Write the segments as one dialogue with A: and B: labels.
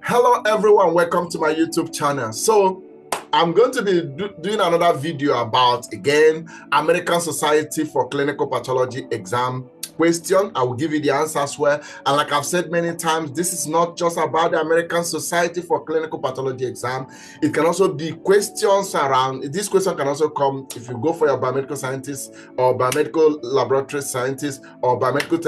A: Hello everyone, welcome to my YouTube channel. So I'm going to be doing another video about, again, American Society for Clinical Pathology exam question. I will give you the answer as well. And like I've said many times, this is not just about the American Society for Clinical Pathology exam. It can also be questions around, this question can also come if you go for your biomedical scientist or biomedical laboratory scientist or biomedical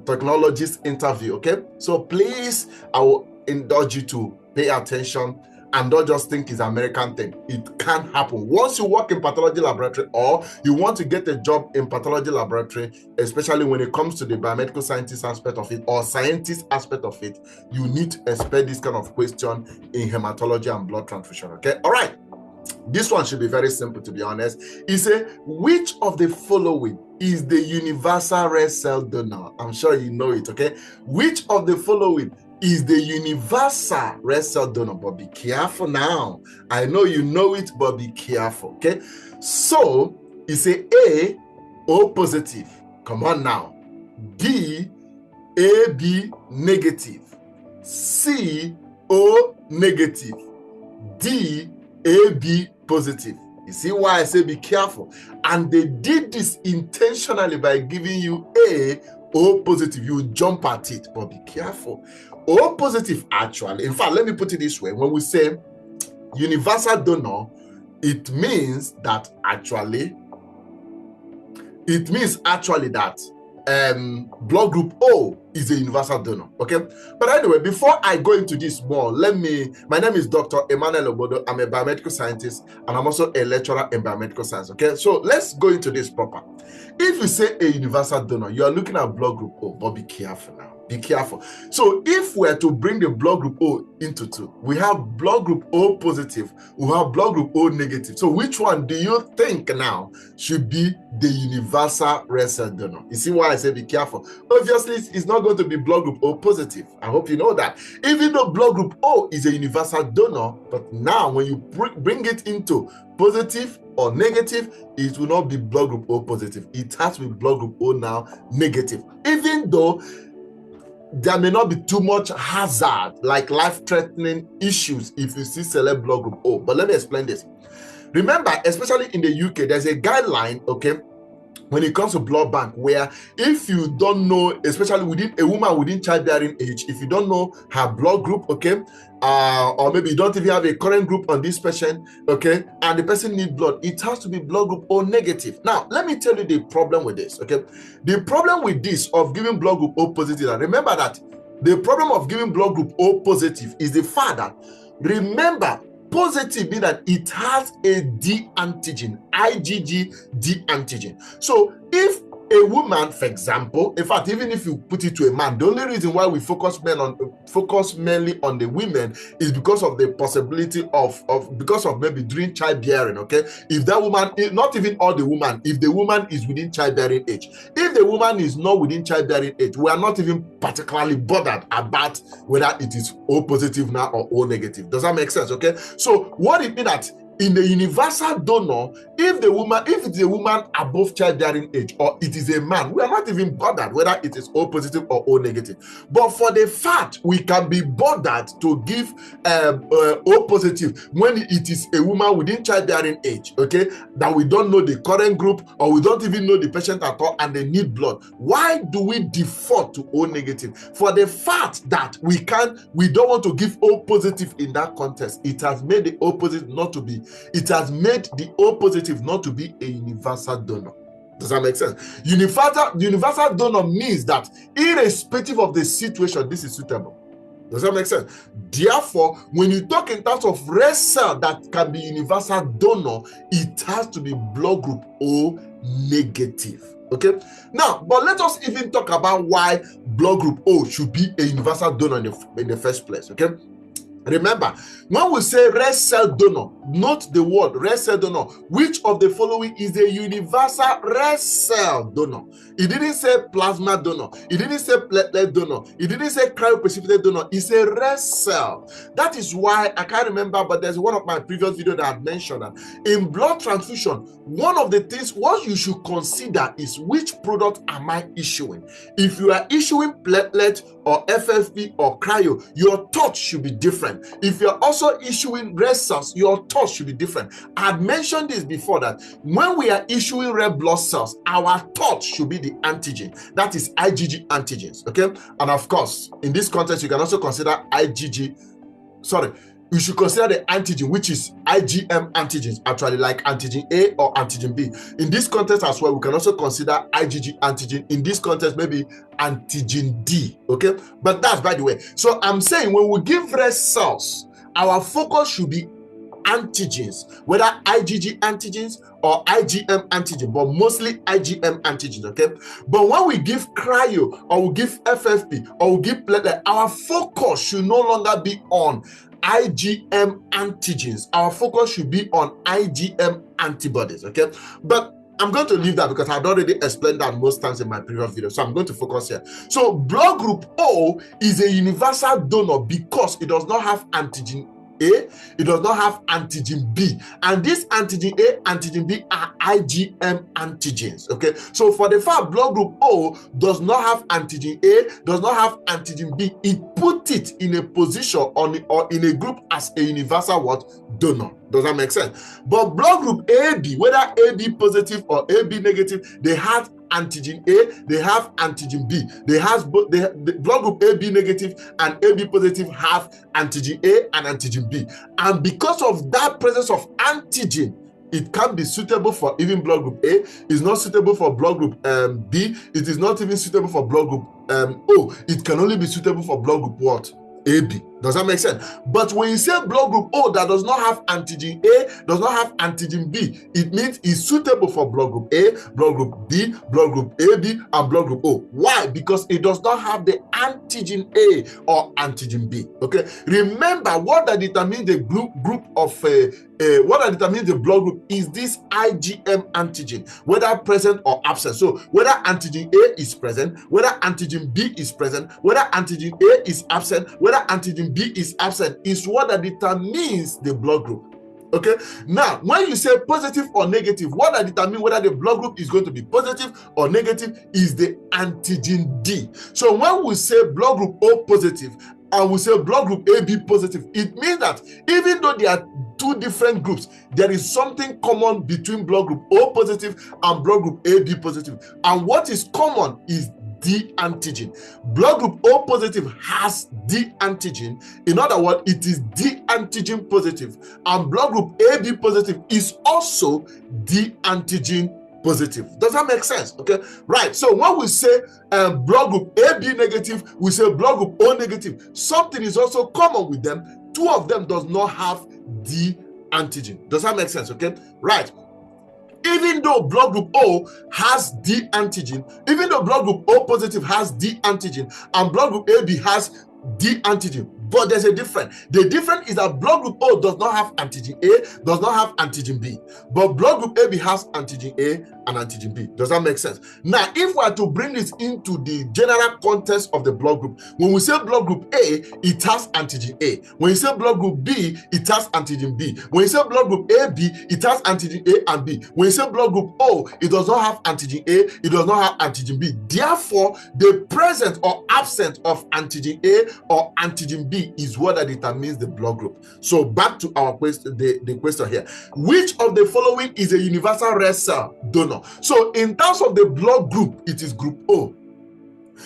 A: technologist interview, okay? So please, I will indulge you to pay attention and don't just think it's an American thing. It can happen. Once you work in pathology laboratory or you want to get a job in pathology laboratory, especially when it comes to the biomedical scientist aspect of it or scientist aspect of it, you need to expect this kind of question in hematology and blood transfusion, okay? All right. This one should be very simple, to be honest. It says, which of the following is the universal red cell donor? I'm sure you know it, okay? Which of the following is the universal red cell donor? But be careful now. I know you know it, but be careful, okay? So, it's A, O positive. Come on now. B, AB negative. C, O negative. D, AB positive. You see why I say be careful? And they did this intentionally by giving you A, O positive. You jump at it, but be careful. O positive, actually, in fact, let me put it this way. When we say universal donor, it means that actually that blood group O is a universal donor, okay? But anyway, before I go into this more, my name is Dr. Emmanuel Obodo. I'm a biomedical scientist and I'm also a lecturer in biomedical science, okay? So let's go into this proper. If you say a universal donor, you are looking at blood group O, but be careful now. Be careful. So if we're to bring the blood group O into two, we have blood group O positive, we have blood group O negative. So which one do you think now should be the universal red cell donor? You see why I say be careful? Obviously, it's not going to be blood group O positive. I hope you know that. Even though blood group O is a universal donor, but now when you bring it into positive or negative, it will not be blood group O positive. It has to be blood group O now negative. Even though there may not be too much hazard, like life-threatening issues if you see select blood group O. But let me explain this. Remember, especially in the UK, there's a guideline, okay, when it comes to blood bank, where if you don't know, especially within a woman within childbearing age, if you don't know her blood group, okay, or maybe you don't even have a current group on this patient, okay, and the person needs blood, it has to be blood group O negative. Now, let me tell you the problem with this, okay? The problem with this of giving blood group O positive, remember that the problem of giving blood group O positive is the fact that, remember, positive means that it has a D antigen, IgG D antigen. So if a woman, for example, in fact, even if you put it to a man, the only reason why we focus mainly on the women is because of the possibility because of maybe during childbearing, okay? If that woman, not even all the woman, if the woman is within childbearing age. If the woman is not within childbearing age, we are not even particularly bothered about whether it is O positive now or O negative. Does that make sense, okay? So what it means that in the universal donor, if it is a woman above childbearing age or it is a man, we are not even bothered whether it is O positive or O negative. But for the fact we can be bothered to give O positive when it is a woman within childbearing age, okay, that we don't know the current group or we don't even know the patient at all and they need blood. Why do we default to O negative? For the fact that we don't want to give O positive in that context, it has made the O positive not to be a universal donor. Does that make sense? Universal donor means that irrespective of the situation, this is suitable. Does that make sense? Therefore, when you talk in terms of red cell that can be universal donor, it has to be blood group O negative. Okay, now, but let us even talk about why blood group O should be a universal donor in the first place. Okay, remember, when we say red cell donor, note the word red cell donor. Which of the following is a universal red cell donor? It didn't say plasma donor. It didn't say platelet donor. It didn't say cryoprecipitate donor. It's a red cell. That is why I can't remember, but there's one of my previous videos that I had mentioned that in blood transfusion, one of the things what you should consider is which product am I issuing. If you are issuing platelet or FFP or cryo, your thought should be different. If you're also issuing red cells, your thought should be different. I had mentioned this before, that when we are issuing red blood cells, our thought should be the antigen, that is IgG antigens, okay? And of course, in this context, you can also consider you should consider the antigen, which is IgM antigens, actually, like antigen A or antigen B. In this context as well, we can also consider IgG antigen. In this context, maybe antigen D, okay? But that's by the way. So I'm saying when we give red cells, our focus should be antigens, whether IgG antigens or IgM antigen, but mostly IgM antigens, okay? But when we give cryo or we give FFP or we give platelet, our focus should no longer be on IgM antigens. Our focus should be on IgM antibodies, okay? But I'm going to leave that because I've already explained that most times in my previous video, so I'm going to focus here. So blood group O is a universal donor because it does not have antigen A, it does not have antigen B, and this antigen A, antigen B are IgM antigens, okay? So for the fact blood group O does not have antigen A, does not have antigen B, it put it in a position or in a group as a universal what? Donor. Does that make sense? But blood group AB, whether AB positive or AB negative, they have antigen A, they have antigen B. The blood group AB negative and AB positive have antigen A and antigen B. And because of that presence of antigen, it can be suitable for even blood group A. It's not suitable for blood group B. It is not even suitable for blood group O. It can only be suitable for blood group what? AB. Does that make sense? But when you say blood group O that does not have antigen A, does not have antigen B, it means it's suitable for blood group A, blood group B, blood group AB, and blood group O. Why? Because it does not have the antigen A or antigen B. Okay. Remember, what that determines the group of what that determines the blood group is this IgM antigen, whether present or absent. So whether antigen A is present, whether antigen B is present, whether antigen A is absent, whether antigen B is absent is what that determines the blood group. Okay, now when you say positive or negative, what that determines whether the blood group is going to be positive or negative is the antigen D. So when we say blood group O positive and we say blood group AB positive, it means that even though there are two different groups, there is something common between blood group O positive and blood group AB positive. And what is common is D antigen. Blood group O positive has D antigen. In other words, it is D antigen positive. And blood group AB positive is also D antigen positive. Does that make sense? Okay, right. So when we say blood group AB negative, we say blood group O negative. Something is also common with them. Two of them does not have D antigen. Does that make sense? Okay, right. Even though blood group O has D antigen, even though blood group O positive has D antigen, and blood group AB has D antigen, but there's a difference. The difference is that blood group O does not have antigen A, does not have antigen B, but blood group AB has antigen A and antigen B. Does that make sense? Now, if we are to bring this into the general context of the blood group, when we say blood group A, it has antigen A. When you say blood group B, it has antigen B. When you say blood group AB, it has antigen A and B. When you say blood group O, it does not have antigen A, it does not have antigen B. Therefore, the presence or absence of antigen A or antigen B is what that determines the blood group. So back to our question, the question here. Which of the following is a universal red cell donor? So in terms of the blood group, it is group O.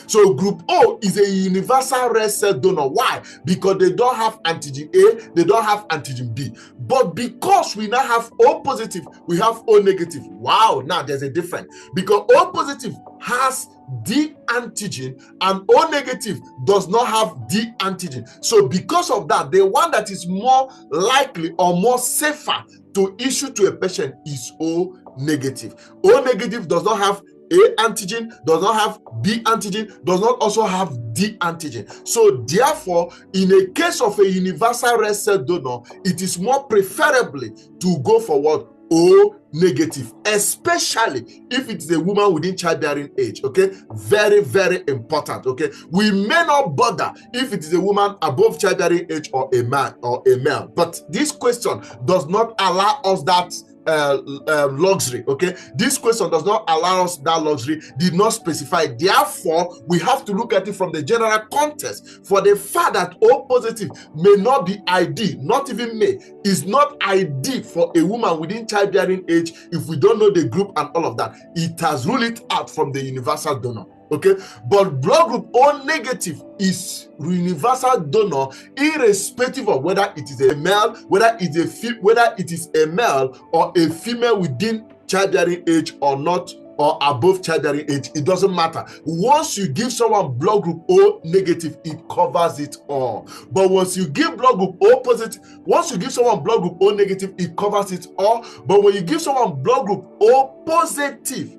A: So group O is a universal red cell donor. Why? Because they don't have antigen A, they don't have antigen B. But because we now have O positive, we have O negative. Wow, now there's a difference. Because O positive has D antigen and O negative does not have D antigen. So because of that, the one that is more likely or more safer to issue to a patient is O negative. O negative does not have A antigen, does not have B antigen, does not also have D antigen. So therefore, in a case of a universal red cell donor, it is more preferably to go for what? O negative, especially if it's a woman within childbearing age. Okay, very, very important. Okay, we may not bother if it is a woman above childbearing age or a man or a male, but this question does not allow us that luxury. Okay, this question does not allow us that luxury, did not specify. Therefore, we have to look at it from the general context. For the fact that O positive may not be ID, not even may, is not ID for a woman within childbearing age if we don't know the group and all of that. It has ruled it out from the universal donor. Okay, but blood group O negative is universal donor, irrespective of whether it is a male, whether it is a male or a female within childbearing age or not, or above childbearing age. It doesn't matter. Once you give someone blood group O negative, it covers it all. But once you give blood group O positive, once you give someone blood group O negative, it covers it all. But when you give someone blood group O positive,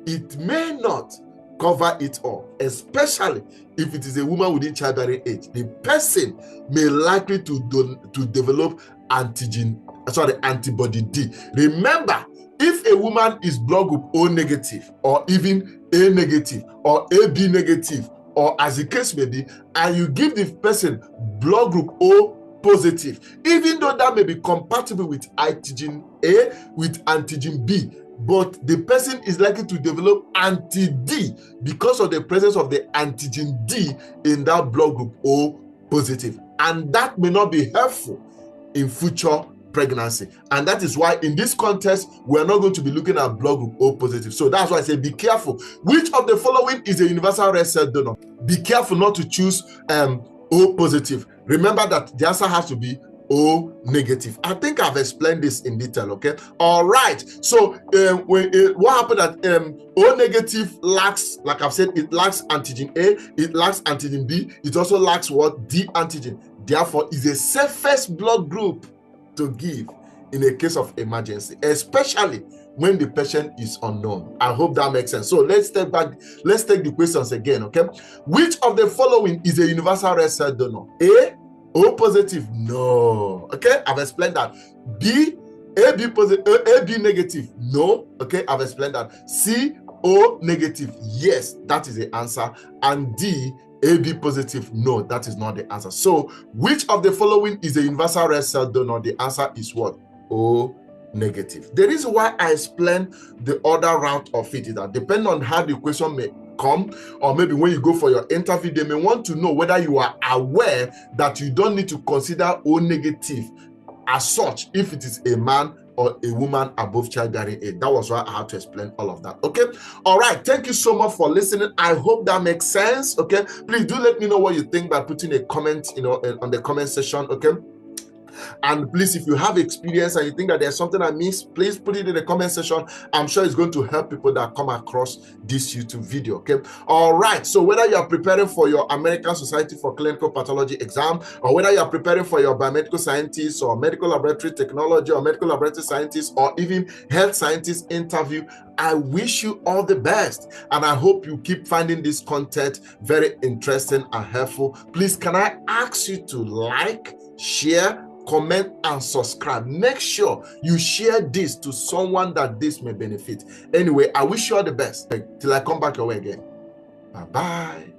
A: it may not cover it all, especially if it is a woman within childbearing age. The person may likely to develop antibody D. Remember, if a woman is blood group O negative, or even A negative, or AB negative, or as the case may be, and you give the person blood group O positive, even though that may be compatible with antigen A, with antigen B, but the person is likely to develop anti-D because of the presence of the antigen D in that blood group O positive. And that may not be helpful in future pregnancy. And that is why in this context, we're not going to be looking at blood group O positive. So that's why I say be careful. Which of the following is a universal red cell donor? Be careful not to choose O positive. Remember that the answer has to be O negative. I think I've explained this in detail. Okay, all right. So what happened that O negative lacks, like I've said, it lacks antigen A, it lacks antigen B, it also lacks what? D antigen. Therefore, is the safest blood group to give in a case of emergency, especially when the patient is unknown. I hope that makes sense. So let's step back. Let's take the questions again. Okay, which of the following is a universal red cell donor? A, O positive? No. Okay, I've explained that. B, AB positive, AB negative? No. Okay, I've explained that. C, O negative? Yes, that is the answer. And D, AB positive? No, that is not the answer. So, which of the following is a universal red cell donor? The answer is what? O negative. The reason why I explain the other route of it is that depending on how the question may come, or maybe when you go for your interview, they may want to know whether you are aware that you don't need to consider O negative as such if it is a man or a woman above childbearing age. That was why I had to explain all of that. Okay, all right, thank you so much for listening. I hope that makes sense. Okay, please do let me know what you think by putting a comment, on the comment section. Okay, and please, if you have experience and you think that there's something I missed, please put it in the comment section. I'm sure it's going to help people that come across this YouTube video. Okay, all right. So whether you are preparing for your American Society for Clinical Pathology exam, or whether you are preparing for your biomedical scientist or medical laboratory technology or medical laboratory scientist or even health scientist interview, I wish you all the best, and I hope you keep finding this content very interesting and helpful. Please, can I ask you to like, share, comment, and subscribe? Make sure you share this to someone that this may benefit. Anyway, I wish you all the best. Till I come back your way again. Bye-bye.